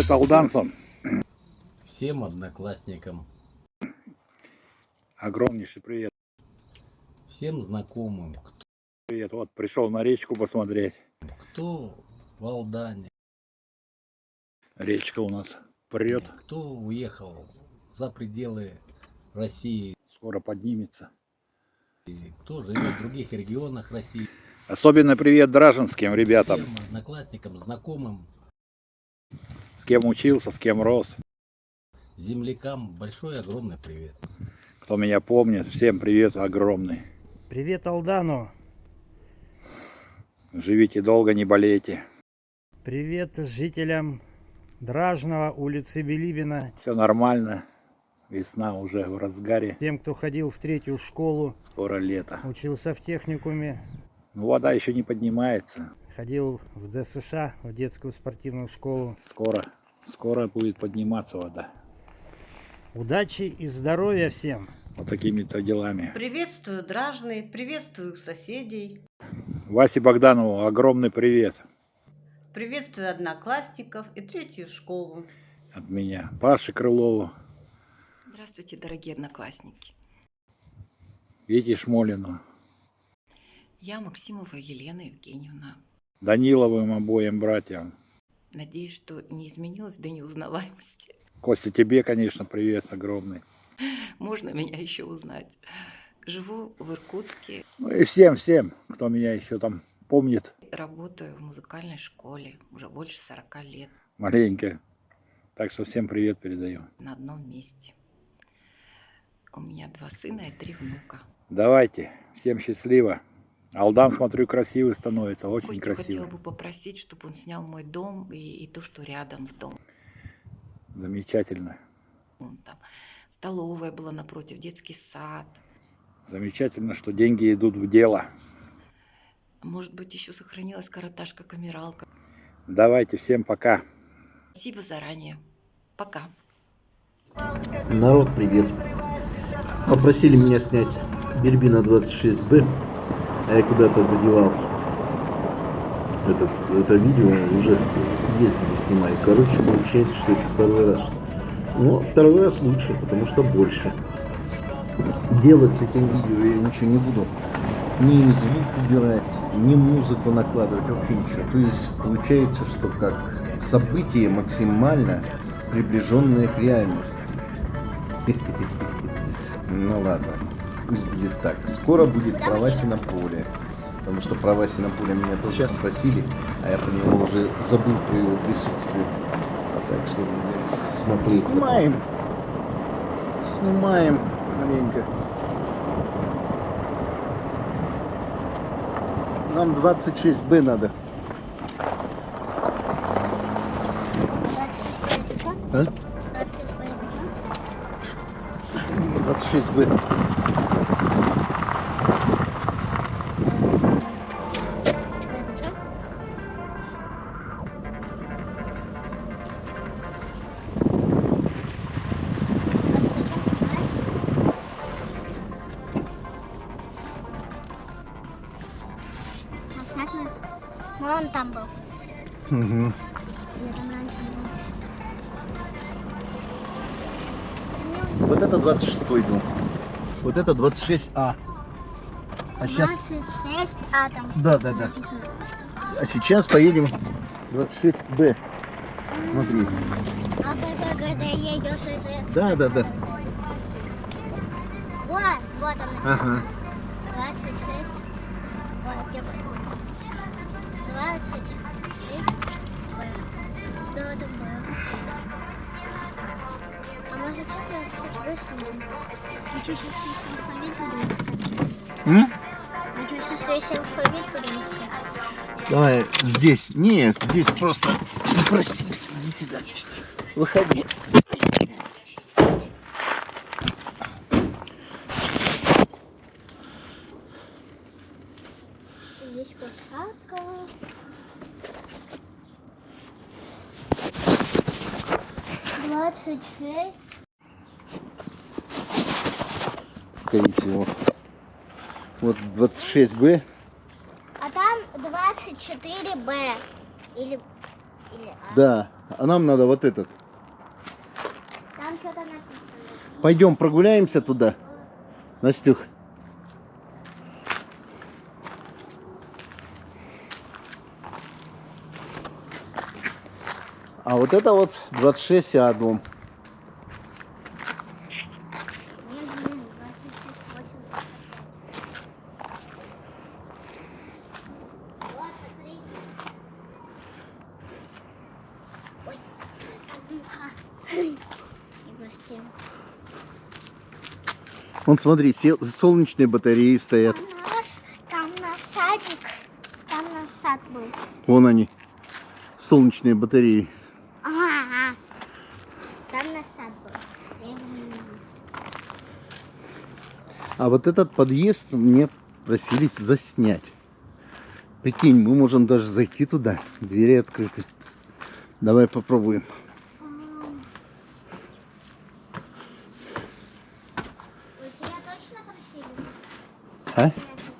привет алданцам. Всем одноклассникам. Огромнейший привет. Всем знакомым. Привет, вот пришел на речку посмотреть. Кто в Алдане. Речка у нас прет. Кто уехал за пределы России. Скоро поднимется. Кто живет в других регионах России. Особенно привет дражинским ребятам. Всем одноклассникам, знакомым. С кем учился, с кем рос. Землякам большой огромный привет. Кто меня помнит, всем привет огромный. Привет Алдану. Живите долго, не болейте. Привет жителям Дражного, улицы Билибина. Все нормально. Весна уже в разгаре. Тем, кто ходил в 3-ю школу, Скоро лето. учился в техникуме, Но вода еще не поднимается. ходил в ДСШ, в детскую спортивную школу. Скоро будет подниматься вода. Удачи и здоровья всем! Вот такими-то делами. Приветствую Дражный, приветствую соседей, Васе Богданову огромный привет приветствую одноклассников и 3-ю школу. от меня. Паше Крылову, Здравствуйте, дорогие одноклассники. Вите Шмолину, Я Максимова Елена Евгеньевна. Даниловым обоим братьям. Надеюсь, что не изменилось до неузнаваемости. Костя, тебе, конечно, привет огромный. Можно меня еще узнать. Живу в Иркутске, Ну и всем, кто меня еще там помнит работаю в музыкальной школе уже больше 40 лет маленько. Так что всем привет передаю. на одном месте. У меня 2 сына и 3 внука. Давайте, всем счастливо. Алдан, смотрю, красивый становится, очень Костю красивый. хотела бы попросить, чтобы он снял мой дом и то, что рядом с домом. Замечательно. Там столовая была напротив, детский сад. Замечательно, что деньги идут в дело. Может быть, еще сохранилась короташка-камералка. Давайте, всем пока. Спасибо заранее. Пока. Народ, привет. Попросили меня снять Бильбина 26Б, а я куда-то задевал это видео, уже ездили, снимали. Короче, получается, что это 2-й раз. Но 2-й раз лучше, потому что больше. Делать с этим видео я ничего не буду. Ни звук убирать, ни музыку накладывать, вообще ничего. То есть получается, что как события максимально приближенные к реальности. Ну ладно, пусть будет так. Скоро будет про Васино поле. Потому что про Васино поле меня тоже спросили, а я про него уже забыл про его присутствие. Так что будем смотреть. Снимаем маленько. Нам 26Б надо. 26Б. Ну, он там был. Угу. Я там раньше был. Вот это 26-й дом. Вот это 26А. А сейчас... 26, а там. Да. написано. А сейчас поедем 26Б. Смотри. А когда едешь из... Да. Вот он. Ага. 26. Вот, где был? 26. Да, там был. А может, я, кстати, вышлю? Ну, что, сейчас алфавит будем искать? Ну, что, сейчас алфавит будем искать? Давай здесь. Нет, здесь просто спроси. Иди сюда. Выходи. Здесь посадка. Двадцать 26. Скорее всего. Вот 26Б. А там 24Б. Или А. Да. А нам надо вот этот. Там что-то написано. Пойдем прогуляемся туда, Настюх. А вот это вот 26 адвом. Нет, 26, 80. Вот, смотрите. Ой, там муха. Его стен. Вон, смотри, солнечные батареи стоят. Там у нас садик. Там у нас сад был. Вон они, солнечные батареи. Ага. Там у нас сад был. Я его не видела. А вот этот подъезд мне просились заснять. Прикинь, мы можем даже зайти туда. Двери открыты. Давай попробуем. Ой, тебя точно просили? А? Снять это?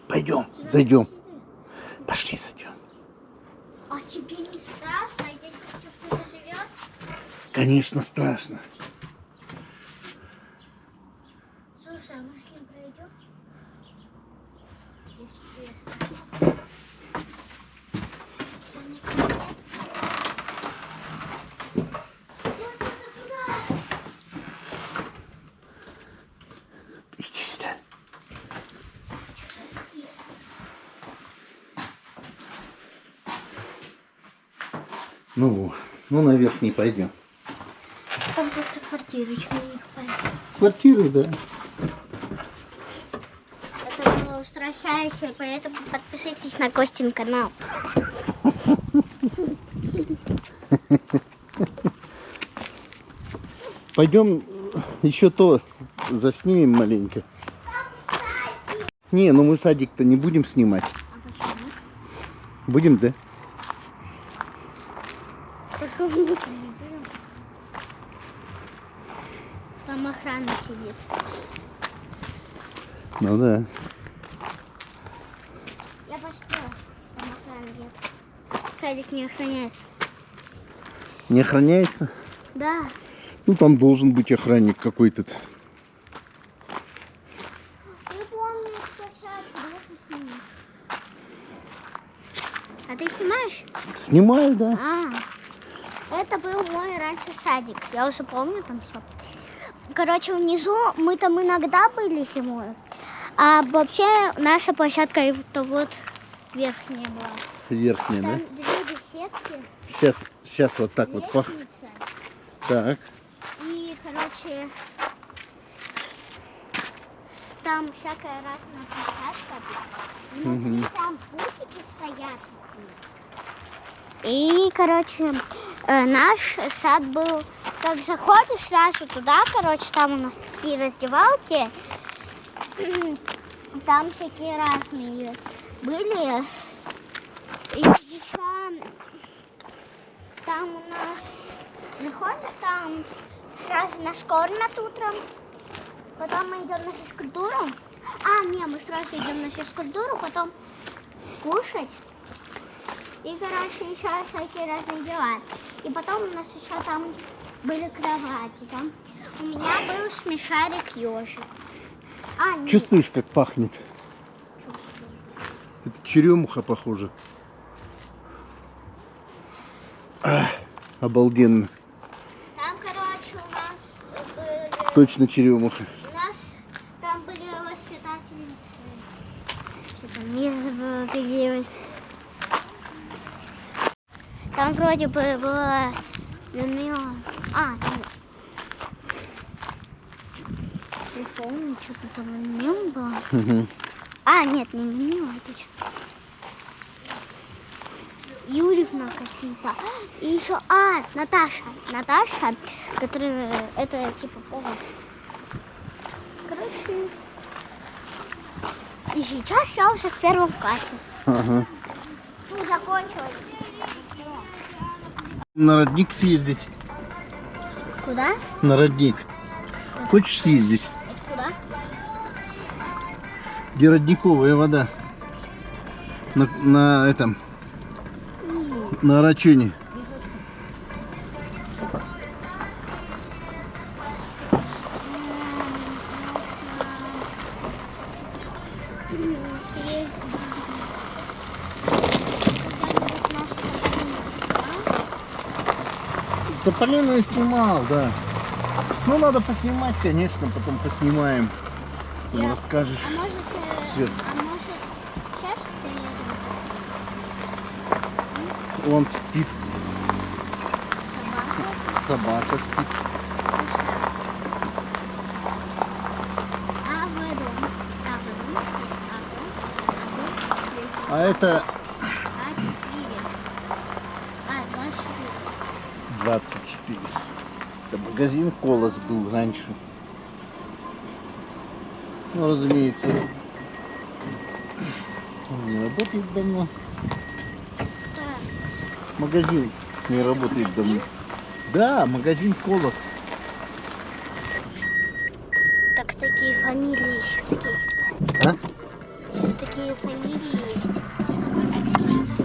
Пойдем, Тебя зайдем. просили? Пошли, зайдем. А тебе не страшно? Здесь еще кто-то живет? Конечно, страшно. Слушай, а мы с ним пройдем? Если честно. Там никого нет. Господи, куда? Иди сюда. Ну, наверх не пойдем. Там просто квартирочка у них поэтому. Квартиры, да. Это было устрашающе, поэтому подпишитесь на Костин канал. Пойдем еще то заснимем маленько. Не, ну мы садик-то не будем снимать. А почему? Будем, да? Только внутрь не берем. Там охрана сидит. Ну да. Я посмотрела, там охраны нет. Садик не охраняется. Не охраняется? Да. Ну там должен быть охранник какой-то. Я помню, что сейчас лучше сниму. А ты снимаешь? Снимаю, да. Это был мой раньше садик. Я уже помню там все. Короче, внизу мы там иногда были зимой. А вообще наша площадка это вот верхняя была. Верхняя, Там да? две беседки, Сейчас вот так вот пах. лестница. Так. И, короче, там всякая разная площадка. Внутри там пуфики стоят. И, короче, наш сад был, как заходишь сразу туда, короче, там у нас такие раздевалки. Там всякие разные были. И еще там у нас заходишь, там сразу наш комнат утром. Потом мы идем на физкультуру. Мы сразу идем на физкультуру, потом кушать. И, короче, еще всякие разные дела. И потом у нас еще там были кровати. Там у меня был смешарик ежик. Нет. Чувствуешь, как пахнет? Чувствую. Это черемуха, похоже. Обалденно. Там, короче, у нас были... Точно черемуха. У нас там были воспитательницы. Что там? Я забыла, какие Там вроде бы было Людмила. Не помню, что-то там Людмила была. Угу. Нет, не Людмила, точно. Юрьевна какие-то. И еще, Наташа. Наташа, которая, это типа повар. Короче, и сейчас я уже в первом классе. Ага. Ну, закончилась. На родник съездить. Куда? На родник. Хочешь съездить? Это куда? Где родниковая вода. На этом. На Арачоне. Тополину я снимал, да. Ну, надо поснимать, конечно, потом поснимаем. Потом расскажешь. А может, Свет. сейчас Он спит, собака? собака спит. А вы дом? А это А4. А, 24. 24. Это магазин Колос был раньше. Ну, разумеется, он не работает давно. Магазин не работает давно. Да, магазин Колос. Так такие фамилии сейчас есть. А? Сейчас такие фамилии есть.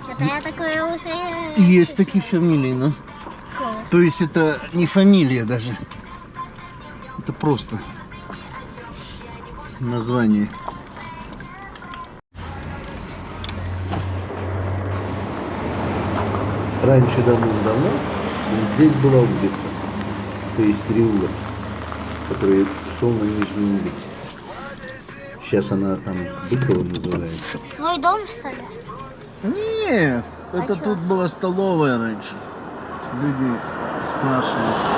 Что-то я такое уже... Есть такие фамилии, но... То есть это не фамилия даже. Это просто название. Раньше, давным-давно, здесь была улица, то есть переулок, который шел на Нижнюю улицу. Сейчас она там Быкова называется. Твой дом, что ли? Нет, это чё? тут была столовая раньше. Люди спрашивают.